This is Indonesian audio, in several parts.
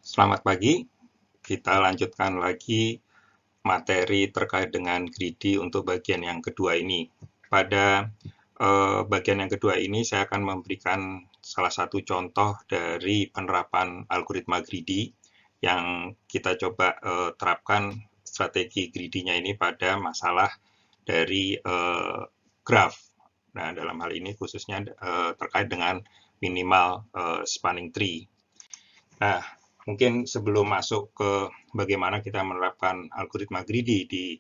Selamat pagi, kita lanjutkan lagi materi terkait dengan greedy untuk bagian yang kedua ini. Pada bagian yang kedua ini saya akan memberikan salah satu contoh dari penerapan algoritma greedy yang kita coba terapkan strategi greedy-nya ini pada masalah dari graph. Nah, dalam hal ini khususnya terkait dengan minimal spanning tree. Nah, mungkin sebelum masuk ke bagaimana kita menerapkan algoritma greedy di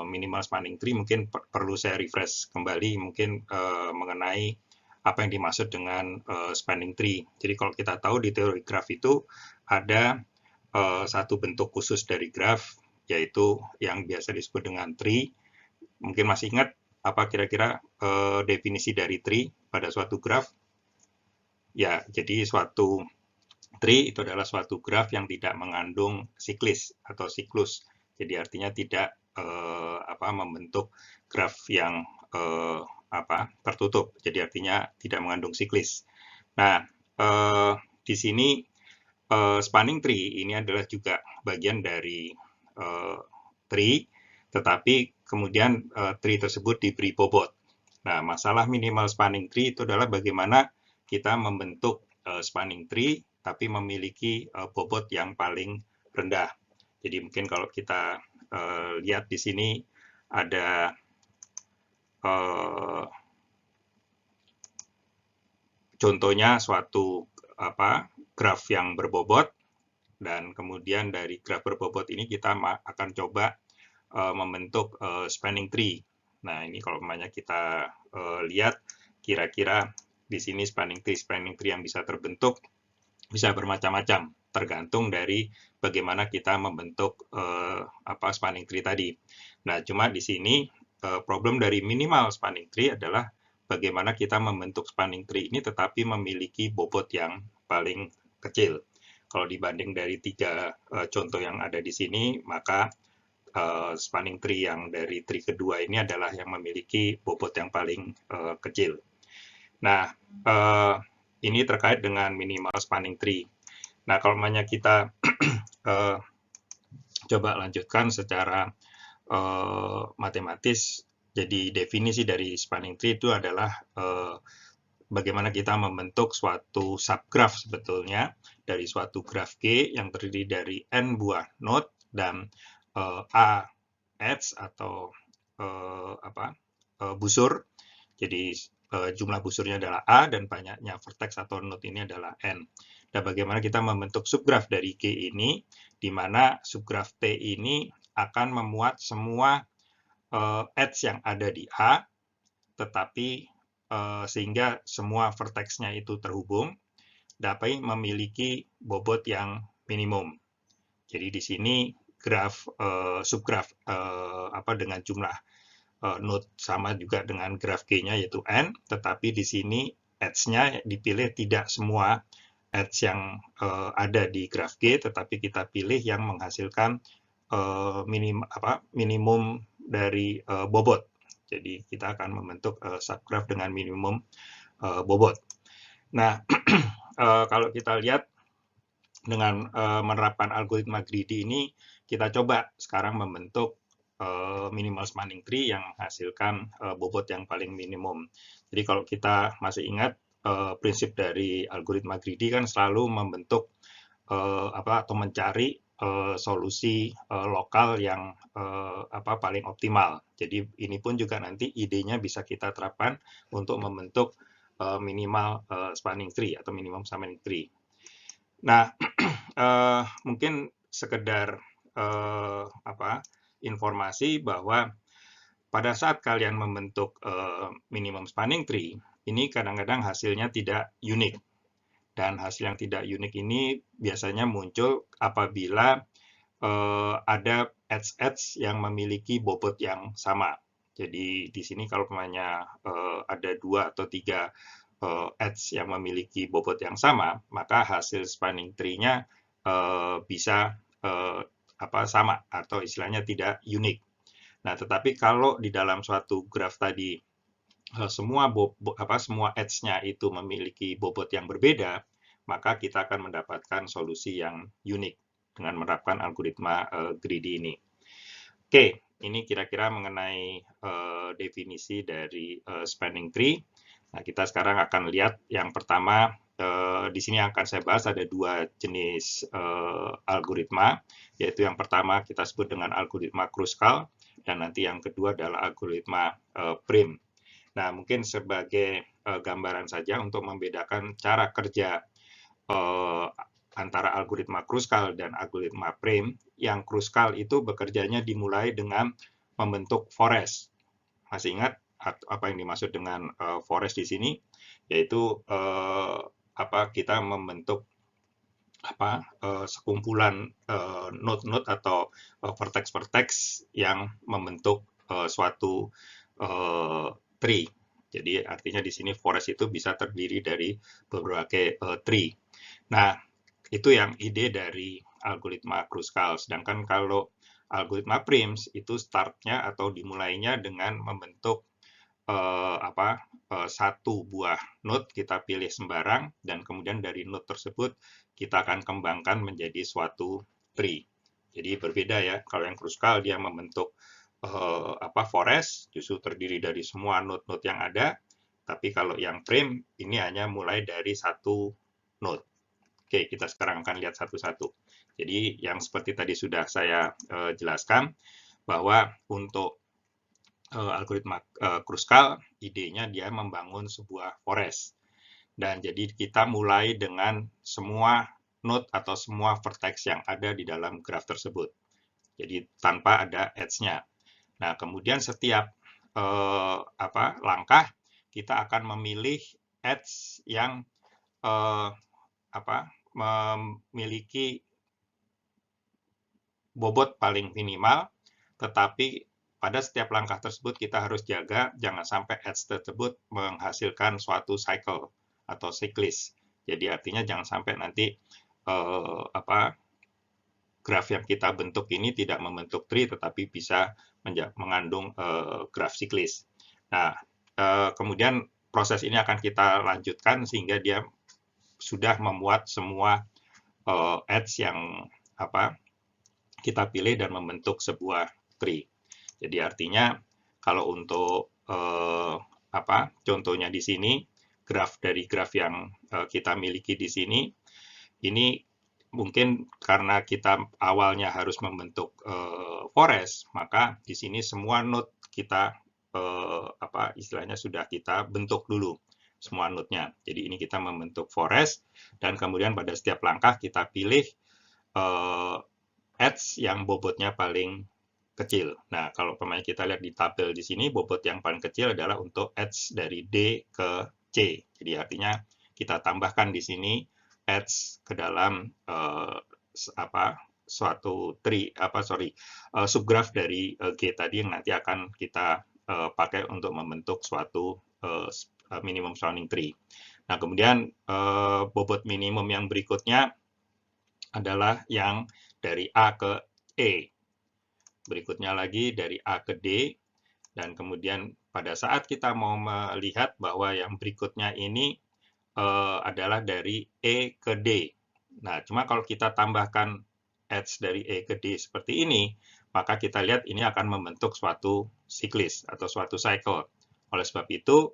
minimal spanning tree, mungkin perlu saya refresh kembali mungkin mengenai apa yang dimaksud dengan spanning tree. Jadi kalau kita tahu di teori graph itu ada satu bentuk khusus dari graph, yaitu yang biasa disebut dengan tree. Mungkin masih ingat apa kira-kira definisi dari tree pada suatu graph? Ya, jadi suatu tree itu adalah suatu graf yang tidak mengandung siklis atau siklus. Jadi artinya tidak membentuk graf yang tertutup. Jadi artinya tidak mengandung siklis. Nah, di sini spanning tree ini adalah juga bagian dari tree, tetapi kemudian tree tersebut diberi bobot. Nah, masalah minimal spanning tree itu adalah bagaimana kita membentuk spanning tree tapi memiliki bobot yang paling rendah. Jadi mungkin kalau kita lihat di sini ada contohnya suatu graf yang berbobot, dan kemudian dari graf berbobot ini kita akan coba membentuk spanning tree. Nah, ini kalau namanya kita lihat kira-kira di sini spanning tree yang bisa terbentuk bisa bermacam-macam, tergantung dari bagaimana kita membentuk spanning tree tadi. Nah, cuma di sini problem dari minimal spanning tree adalah bagaimana kita membentuk spanning tree ini tetapi memiliki bobot yang paling kecil. Kalau dibanding dari tiga contoh yang ada di sini, maka spanning tree yang dari tree kedua ini adalah yang memiliki bobot yang paling kecil. Nah, ini terkait dengan minimal spanning tree. Nah, kalau namanya kita coba lanjutkan secara matematis, jadi definisi dari spanning tree itu adalah bagaimana kita membentuk suatu subgraph sebetulnya dari suatu graph G yang terdiri dari n buah node dan a edge atau busur. Jadi jumlah busurnya adalah A dan banyaknya vertex atau node ini adalah N. Dan bagaimana kita membentuk subgraph dari G ini, di mana subgraph T ini akan memuat semua edge yang ada di A, tetapi sehingga semua vertexnya itu terhubung, dapat memiliki bobot yang minimum. Jadi di sini graf subgraph dengan jumlah node sama juga dengan graf G-nya yaitu N, tetapi di sini edge-nya dipilih tidak semua edge yang ada di graf G, tetapi kita pilih yang menghasilkan minimum dari bobot. Jadi kita akan membentuk subgraph dengan minimum bobot. Nah, kalau kita lihat dengan menerapkan algoritma greedy ini, kita coba sekarang membentuk minimal spanning tree yang menghasilkan bobot yang paling minimum. Jadi kalau kita masih ingat prinsip dari algoritma greedy kan selalu membentuk atau mencari solusi lokal yang paling optimal. Jadi ini pun juga nanti idenya bisa kita terapkan untuk membentuk minimal spanning tree atau minimum spanning tree. Nah, mungkin sekedar informasi bahwa pada saat kalian membentuk minimum spanning tree, ini kadang-kadang hasilnya tidak unik. Dan hasil yang tidak unik ini biasanya muncul apabila ada edge-edge yang memiliki bobot yang sama. Jadi di sini kalau namanya ada 2 atau 3 edge yang memiliki bobot yang sama, maka hasil spanning tree-nya bisa sama atau istilahnya tidak unik. Nah, tetapi kalau di dalam suatu graf tadi semua edge-nya itu memiliki bobot yang berbeda, maka kita akan mendapatkan solusi yang unik dengan menerapkan algoritma greedy ini. Oke, ini kira-kira mengenai definisi dari spanning tree. Nah, kita sekarang akan lihat yang pertama, di sini akan saya bahas ada dua jenis algoritma, yaitu yang pertama kita sebut dengan algoritma Kruskal, dan nanti yang kedua adalah algoritma Prim. Nah, mungkin sebagai gambaran saja untuk membedakan cara kerja antara algoritma Kruskal dan algoritma Prim, yang Kruskal itu bekerjanya dimulai dengan membentuk forest. Masih ingat apa yang dimaksud dengan forest di sini? Yaitu kita membentuk sekumpulan node-node atau vertex-vertex yang membentuk suatu tree. Jadi artinya di sini forest itu bisa terdiri dari berbagai tree. Nah, itu yang ide dari algoritma Kruskal. Sedangkan kalau algoritma Prims itu startnya atau dimulainya dengan membentuk satu buah node, kita pilih sembarang, dan kemudian dari node tersebut kita akan kembangkan menjadi suatu tree. Jadi berbeda ya, kalau yang Kruskal dia membentuk forest, justru terdiri dari semua node-node yang ada, tapi kalau yang Prim ini hanya mulai dari satu node. Oke, kita sekarang akan lihat satu-satu. Jadi yang seperti tadi sudah saya jelaskan, bahwa untuk algoritma Kruskal, idenya dia membangun sebuah forest. Dan jadi kita mulai dengan semua node atau semua vertex yang ada di dalam graf tersebut. Jadi tanpa ada edge-nya. Nah, kemudian setiap langkah kita akan memilih edge yang memiliki bobot paling minimal, tetapi pada setiap langkah tersebut kita harus jaga jangan sampai edge tersebut menghasilkan suatu cycle atau siklis. Jadi artinya jangan sampai nanti graf yang kita bentuk ini tidak membentuk tree tetapi bisa mengandung graf siklis. Nah, kemudian proses ini akan kita lanjutkan sehingga dia sudah memuat semua edge yang kita pilih dan membentuk sebuah tree. Jadi artinya kalau untuk contohnya di sini, graf yang kita miliki di sini, ini mungkin karena kita awalnya harus membentuk forest, maka di sini semua node kita istilahnya sudah kita bentuk dulu semua node-nya. Jadi ini kita membentuk forest, dan kemudian pada setiap langkah kita pilih edge yang bobotnya paling kecil. Nah, kalau pemain kita lihat di tabel di sini, bobot yang paling kecil adalah untuk edge dari D ke C. Jadi artinya kita tambahkan di sini edge ke dalam suatu tree, subgraf dari G tadi yang nanti akan kita pakai untuk membentuk suatu minimum surrounding tree. Nah, kemudian bobot minimum yang berikutnya adalah yang dari A ke E. Berikutnya lagi dari A ke D, dan kemudian pada saat kita mau melihat bahwa yang berikutnya ini adalah dari E ke D. Nah, cuma kalau kita tambahkan edge dari E ke D seperti ini, maka kita lihat ini akan membentuk suatu siklis atau suatu cycle. Oleh sebab itu,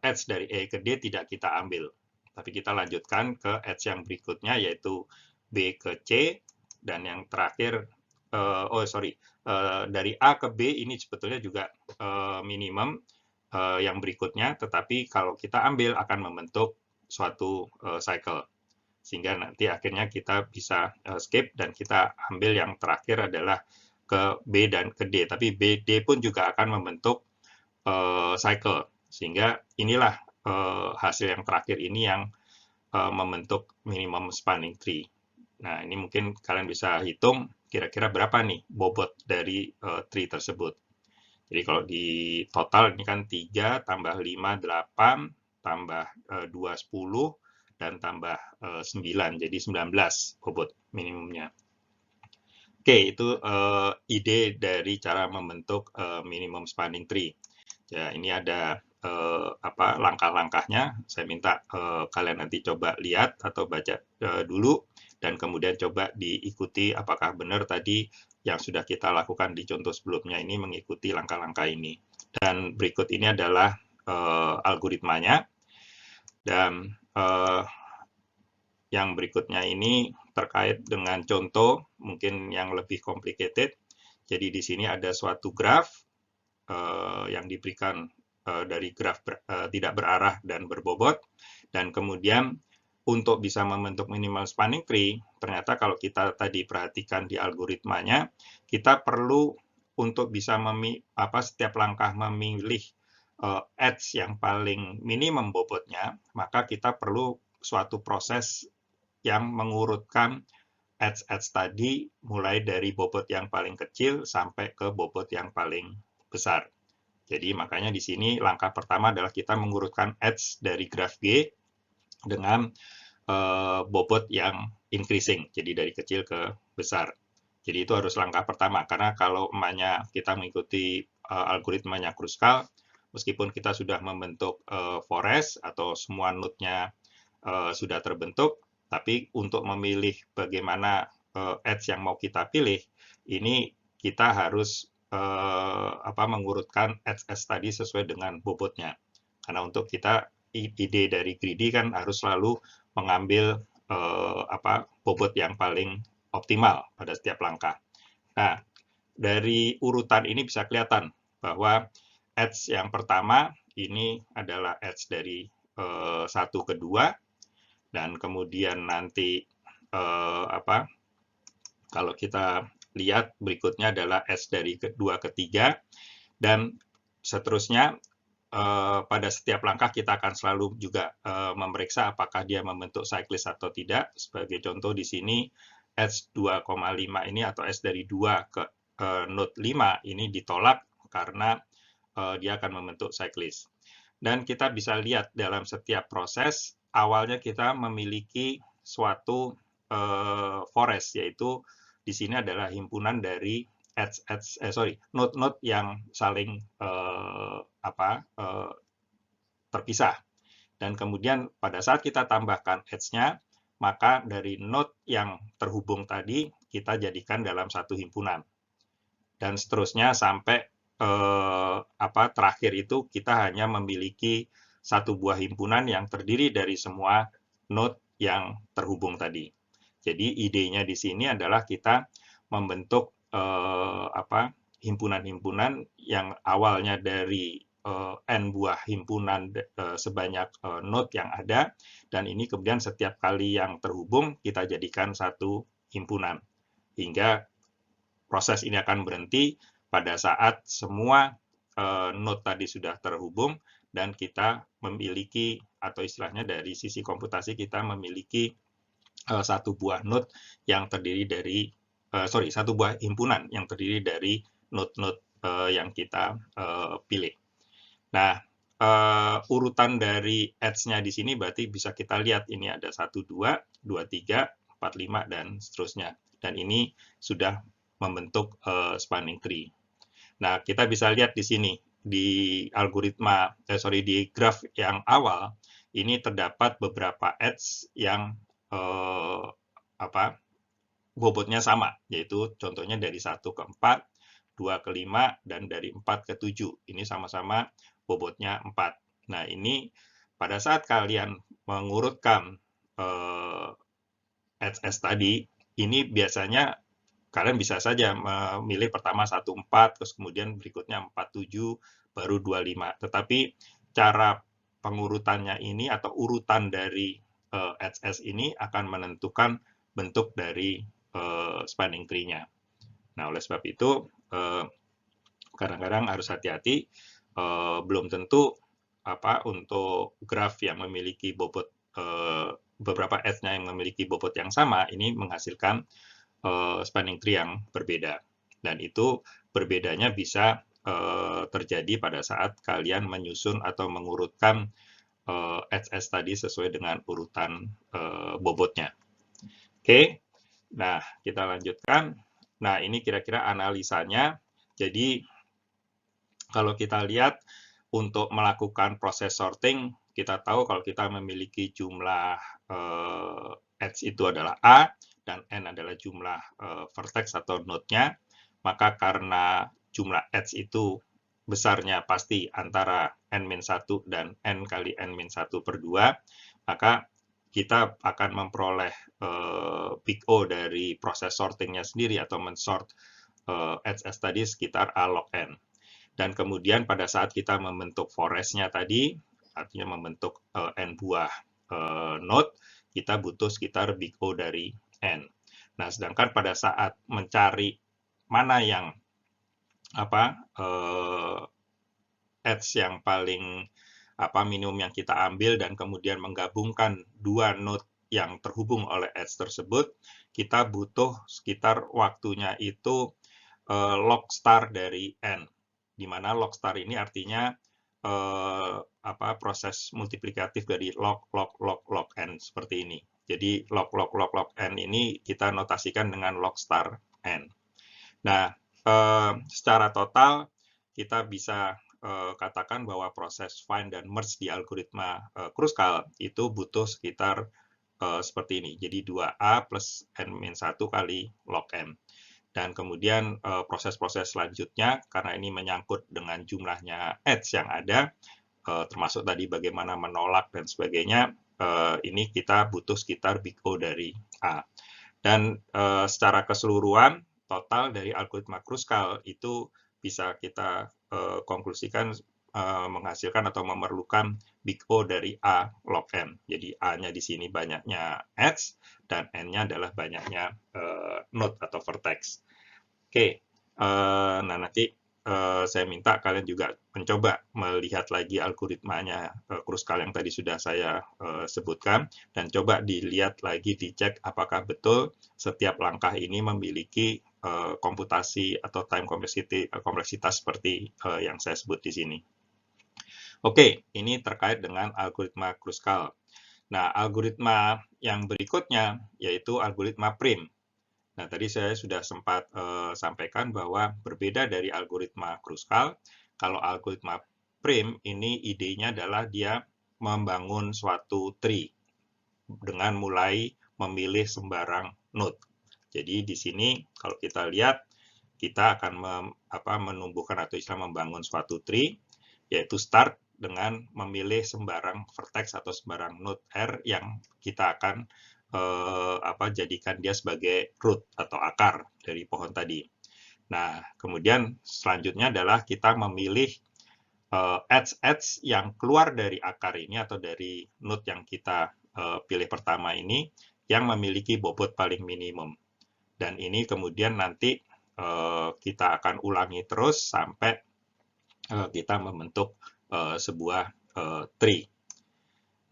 edge dari E ke D tidak kita ambil, tapi kita lanjutkan ke edge yang berikutnya, yaitu B ke C, dan yang terakhir, dari A ke B ini sebetulnya juga minimum yang berikutnya, tetapi kalau kita ambil akan membentuk suatu cycle. Sehingga nanti akhirnya kita bisa skip dan kita ambil yang terakhir adalah ke B dan ke D. Tapi B, D pun juga akan membentuk cycle. Sehingga inilah hasil yang terakhir ini yang membentuk minimum spanning tree. Nah, ini mungkin kalian bisa hitung kira-kira berapa nih bobot dari tree tersebut. Jadi kalau di total ini kan 3 tambah 5, 8, tambah 2, 10, dan tambah 9, jadi 19 bobot minimumnya. Oke, itu ide dari cara membentuk minimum spanning tree. Ya, ini ada langkah-langkahnya. Saya minta kalian nanti coba lihat atau baca dulu, dan kemudian coba diikuti apakah benar tadi yang sudah kita lakukan di contoh sebelumnya ini mengikuti langkah-langkah ini. Dan berikut ini adalah algoritmanya. Dan yang berikutnya ini terkait dengan contoh mungkin yang lebih complicated. Jadi di sini ada suatu graf yang diberikan dari graf tidak berarah dan berbobot, dan kemudian untuk bisa membentuk minimal spanning tree, ternyata kalau kita tadi perhatikan di algoritmanya, kita perlu untuk bisa setiap langkah memilih edge yang paling minimum bobotnya, maka kita perlu suatu proses yang mengurutkan edge-edge tadi mulai dari bobot yang paling kecil sampai ke bobot yang paling besar. Jadi makanya di sini langkah pertama adalah kita mengurutkan edge dari graf G dengan bobot yang increasing, jadi dari kecil ke besar. Jadi itu harus langkah pertama, karena kalau kita mengikuti algoritmanya Kruskal, meskipun kita sudah membentuk forest atau semua node-nya sudah terbentuk, tapi untuk memilih bagaimana edge yang mau kita pilih, ini kita harus mengurutkan edge-edge tadi sesuai dengan bobotnya. Karena untuk kita, ide dari greedy kan harus selalu mengambil bobot yang paling optimal pada setiap langkah. Nah, dari urutan ini bisa kelihatan bahwa edge yang pertama ini adalah edge dari 1 ke 2, dan kemudian nanti kalau kita lihat berikutnya adalah edge dari 2 ke 3, dan seterusnya. Pada setiap langkah kita akan selalu juga memeriksa apakah dia membentuk cyclist atau tidak. Sebagai contoh di sini edge 2,5 ini atau edge dari 2 ke node 5 ini ditolak karena dia akan membentuk cyclist. Dan kita bisa lihat dalam setiap proses awalnya kita memiliki suatu forest, yaitu di sini adalah himpunan dari node-node yang saling terpisah. Dan kemudian pada saat kita tambahkan edge-nya, maka dari node yang terhubung tadi kita jadikan dalam satu himpunan. Dan seterusnya sampai terakhir itu kita hanya memiliki satu buah himpunan yang terdiri dari semua node yang terhubung tadi. Jadi idenya di sini adalah kita membentuk himpunan-himpunan yang awalnya dari n buah himpunan sebanyak node yang ada, dan ini kemudian setiap kali yang terhubung kita jadikan satu himpunan, hingga proses ini akan berhenti pada saat semua node tadi sudah terhubung dan kita memiliki, atau istilahnya dari sisi komputasi kita memiliki satu buah node yang terdiri dari satu buah himpunan yang terdiri dari node-node yang kita pilih. Nah, urutan dari edge-nya di sini berarti bisa kita lihat ini ada 1, 2, 2, 3, 4, 5, dan seterusnya. Dan ini sudah membentuk spanning tree. Nah, kita bisa lihat di sini, di di graf yang awal, ini terdapat beberapa edge yang bobotnya sama, yaitu contohnya dari 1 ke 4, 2 ke 5, dan dari 4 ke 7. Ini sama-sama bobotnya 4. Nah, ini pada saat kalian mengurutkan edge tadi, ini biasanya kalian bisa saja memilih pertama 1, 4, terus kemudian berikutnya 4, 7, baru 2, 5. Tetapi cara pengurutannya ini atau urutan dari edge ini akan menentukan bentuk dari spanning tree-nya. Nah, oleh sebab itu kadang-kadang harus hati-hati, belum tentu untuk graf yang memiliki bobot beberapa edge-nya yang memiliki bobot yang sama ini menghasilkan spanning tree yang berbeda. Dan itu berbedanya bisa terjadi pada saat kalian menyusun atau mengurutkan edge tadi sesuai dengan urutan bobotnya. Oke. Nah, kita lanjutkan. Nah, ini kira-kira analisanya. Jadi, kalau kita lihat untuk melakukan proses sorting, kita tahu kalau kita memiliki jumlah edge itu adalah A, dan N adalah jumlah vertex atau node-nya, maka karena jumlah edge itu besarnya pasti antara N-1 dan N kali N-1 per 2, maka kita akan memperoleh big O dari proses sortingnya sendiri atau mensort edge tadi sekitar A log N. Dan kemudian pada saat kita membentuk forest-nya tadi, artinya membentuk N buah node, kita butuh sekitar big O dari N. Nah, sedangkan pada saat mencari mana yang edge yang paling minimum yang kita ambil dan kemudian menggabungkan dua node yang terhubung oleh edge tersebut, kita butuh sekitar waktunya itu log star dari N, di mana log star ini artinya proses multiplikatif dari log N seperti ini. Jadi log N ini kita notasikan dengan log star N. Nah, secara total kita bisa katakan bahwa proses find dan merge di algoritma Kruskal itu butuh sekitar seperti ini. Jadi 2A plus N-1 kali log M. Dan kemudian proses-proses selanjutnya, karena ini menyangkut dengan jumlahnya edge yang ada, termasuk tadi bagaimana menolak dan sebagainya, ini kita butuh sekitar big O dari A. Dan secara keseluruhan, total dari algoritma Kruskal itu bisa kita konklusikan menghasilkan atau memerlukan big O dari A log M. Jadi A-nya di sini banyaknya edge, dan N-nya adalah banyaknya node atau vertex. Oke, nah nanti saya minta kalian juga mencoba melihat lagi algoritmanya Kruskal yang tadi sudah saya sebutkan, dan coba dilihat lagi, dicek apakah betul setiap langkah ini memiliki komputasi atau time kompleksitas seperti yang saya sebut di sini. Oke, ini terkait dengan algoritma Kruskal. Nah, algoritma yang berikutnya yaitu algoritma prim. Nah, tadi saya sudah sempat sampaikan bahwa berbeda dari algoritma Kruskal, kalau algoritma prim ini idenya adalah dia membangun suatu tree dengan mulai memilih sembarang node. Jadi di sini kalau kita lihat, kita akan menumbuhkan atau istilah membangun suatu tree, yaitu start dengan memilih sembarang vertex atau sembarang node R yang kita akan jadikan dia sebagai root atau akar dari pohon tadi. Nah, kemudian selanjutnya adalah kita memilih edge yang keluar dari akar ini atau dari node yang kita pilih pertama ini yang memiliki bobot paling minimum. Dan ini kemudian nanti kita akan ulangi terus sampai kita membentuk sebuah tree.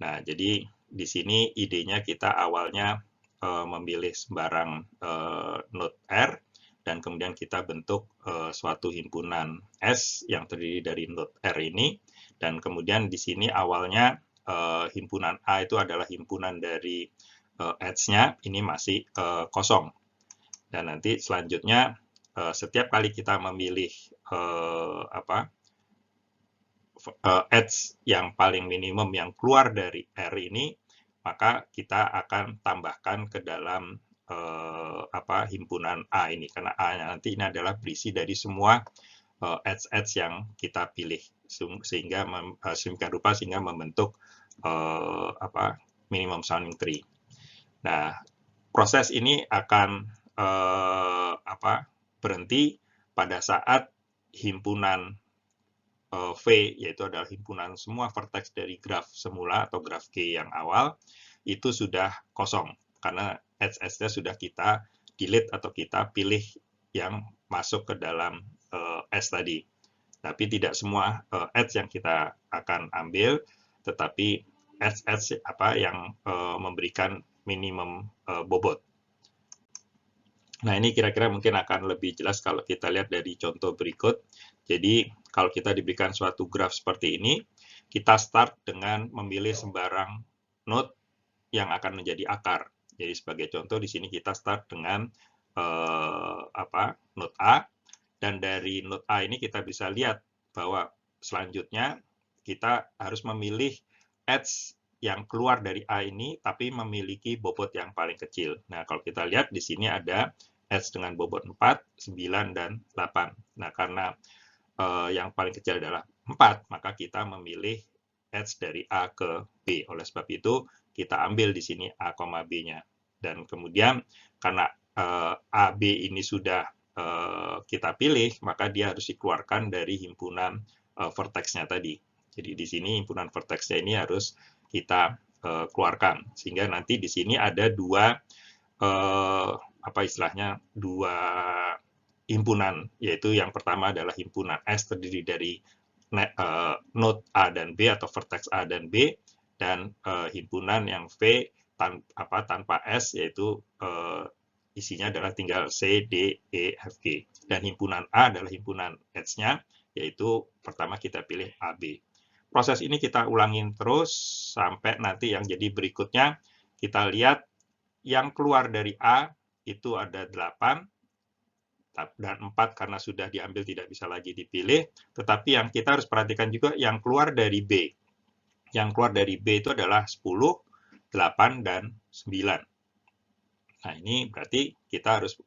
Nah, jadi di sini idenya kita awalnya memilih sembarang node R, dan kemudian kita bentuk suatu himpunan S yang terdiri dari node R ini, dan kemudian di sini awalnya himpunan A itu adalah himpunan dari edge-nya, ini masih kosong. Dan nanti selanjutnya setiap kali kita memilih edge yang paling minimum yang keluar dari R ini, maka kita akan tambahkan ke dalam himpunan A ini, karena A nanti ini adalah berisi dari semua edge yang kita pilih, sehingga sehingga membentuk minimum sounding tree. Nah, proses ini akan berhenti pada saat himpunan V, yaitu adalah himpunan semua vertex dari graf semula atau graf G yang awal, itu sudah kosong, karena edge-nya sudah kita delete atau kita pilih yang masuk ke dalam S tadi. Tapi tidak semua edge yang kita akan ambil, tetapi edge yang memberikan minimum bobot. Nah, ini kira-kira mungkin akan lebih jelas kalau kita lihat dari contoh berikut. Jadi, kalau kita diberikan suatu graf seperti ini, kita start dengan memilih sembarang node yang akan menjadi akar. Jadi, sebagai contoh, di sini kita start dengan node A, dan dari node A ini kita bisa lihat bahwa selanjutnya kita harus memilih edge yang keluar dari A ini tapi memiliki bobot yang paling kecil. Nah, kalau kita lihat di sini ada edge dengan bobot 4, 9, dan 8. Nah, karena yang paling kecil adalah 4, maka kita memilih edge dari A ke B. Oleh sebab itu, kita ambil di sini A, B-nya. Dan kemudian, karena A, B ini sudah kita pilih, maka dia harus dikeluarkan dari himpunan vertex-nya tadi. Jadi di sini himpunan vertex-nya ini harus kita keluarkan. Sehingga nanti di sini ada dua dua himpunan, yaitu yang pertama adalah himpunan S terdiri dari node A dan B atau vertex A dan B, dan himpunan yang V tanpa S, yaitu isinya adalah tinggal C, D, E, F, G. Dan himpunan A adalah himpunan edge-nya, yaitu pertama kita pilih AB. Proses ini kita ulangin terus sampai nanti yang jadi berikutnya kita lihat yang keluar dari A itu ada 8, dan 4 karena sudah diambil tidak bisa lagi dipilih, tetapi yang kita harus perhatikan juga yang keluar dari B. Yang keluar dari B itu adalah 10, 8, dan 9. Nah, ini berarti kita harus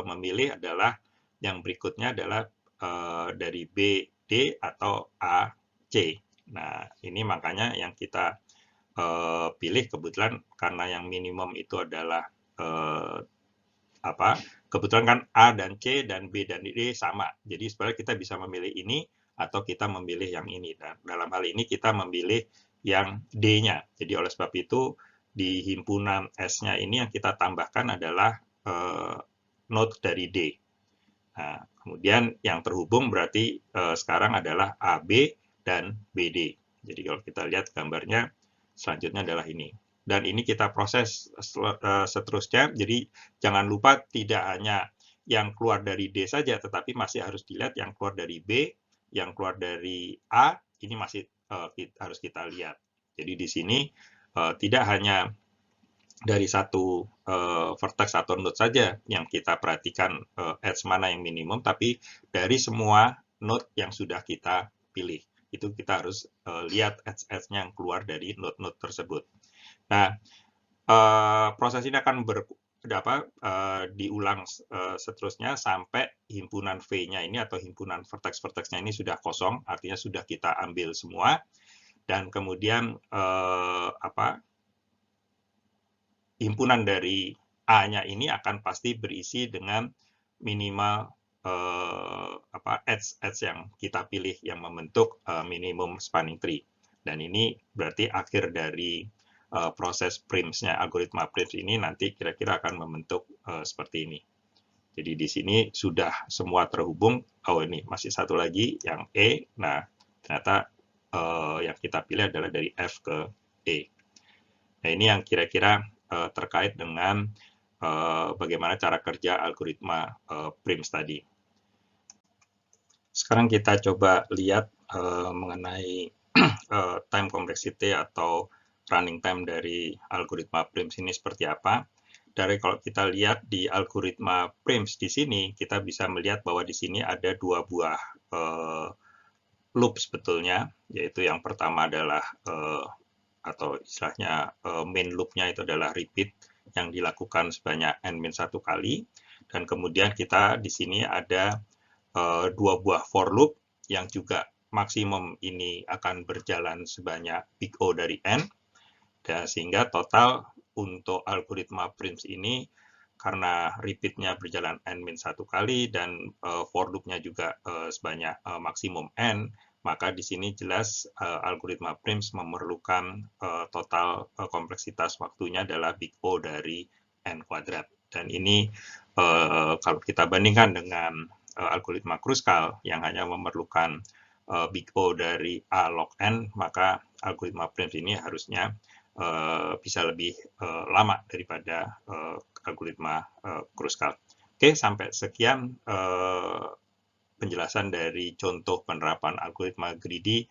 memilih adalah yang berikutnya adalah dari B, D, atau A, C. Nah, ini makanya yang kita pilih kebetulan karena yang minimum itu adalah kebetulan kan A dan C dan B dan D sama. Jadi sebenarnya kita bisa memilih ini atau kita memilih yang ini. Dan dalam hal ini kita memilih yang D-nya. Jadi oleh sebab itu di himpunan S-nya ini yang kita tambahkan adalah node dari D. Nah, kemudian yang terhubung berarti sekarang adalah AB dan BD. Jadi kalau kita lihat gambarnya selanjutnya adalah ini. Dan ini kita proses seterusnya, jadi jangan lupa tidak hanya yang keluar dari D saja, tetapi masih harus dilihat yang keluar dari B, yang keluar dari A, ini masih harus kita lihat. Jadi di sini tidak hanya dari satu vertex atau node saja yang kita perhatikan edge mana yang minimum, tapi dari semua node yang sudah kita pilih. Itu kita harus lihat edge-edge-nya yang keluar dari node-node tersebut. Nah, proses ini akan diulang seterusnya sampai himpunan V-nya ini atau himpunan vertex-vertexnya ini sudah kosong, artinya sudah kita ambil semua, dan kemudian himpunan dari A-nya ini akan pasti berisi dengan minimal edge yang kita pilih yang membentuk minimum spanning tree. Dan ini berarti akhir dari proses Prim's-nya, algoritma Prim's ini nanti kira-kira akan membentuk seperti ini. Jadi di sini sudah semua terhubung. Oh, ini masih satu lagi yang E. Nah, ternyata yang kita pilih adalah dari F ke E. Nah, ini yang kira-kira terkait dengan bagaimana cara kerja algoritma Prim's tadi. Sekarang kita coba lihat mengenai time complexity atau running time dari algoritma Prim's ini seperti apa. Dari kalau kita lihat di algoritma Prim's di sini, kita bisa melihat bahwa di sini ada dua buah loop sebetulnya, yaitu yang pertama adalah atau istilahnya main loop-nya itu adalah repeat yang dilakukan sebanyak n-1 kali, dan kemudian kita di sini ada dua buah for loop yang juga maksimum ini akan berjalan sebanyak big O dari n, dan sehingga total untuk algoritma Prim's ini karena repeat-nya berjalan n-1 kali dan for loop-nya juga sebanyak maksimum n, maka di sini jelas algoritma Prim's memerlukan total kompleksitas waktunya adalah big O dari n kuadrat. Dan ini kalau kita bandingkan dengan algoritma Kruskal yang hanya memerlukan big O dari A log n, maka algoritma Prim's ini harusnya bisa lebih lama daripada algoritma Kruskal. Oke, sampai sekian penjelasan dari contoh penerapan algoritma greedy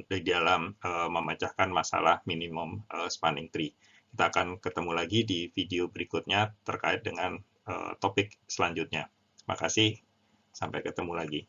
di dalam memecahkan masalah minimum spanning tree. Kita akan ketemu lagi di video berikutnya terkait dengan topik selanjutnya. Terima kasih, sampai ketemu lagi.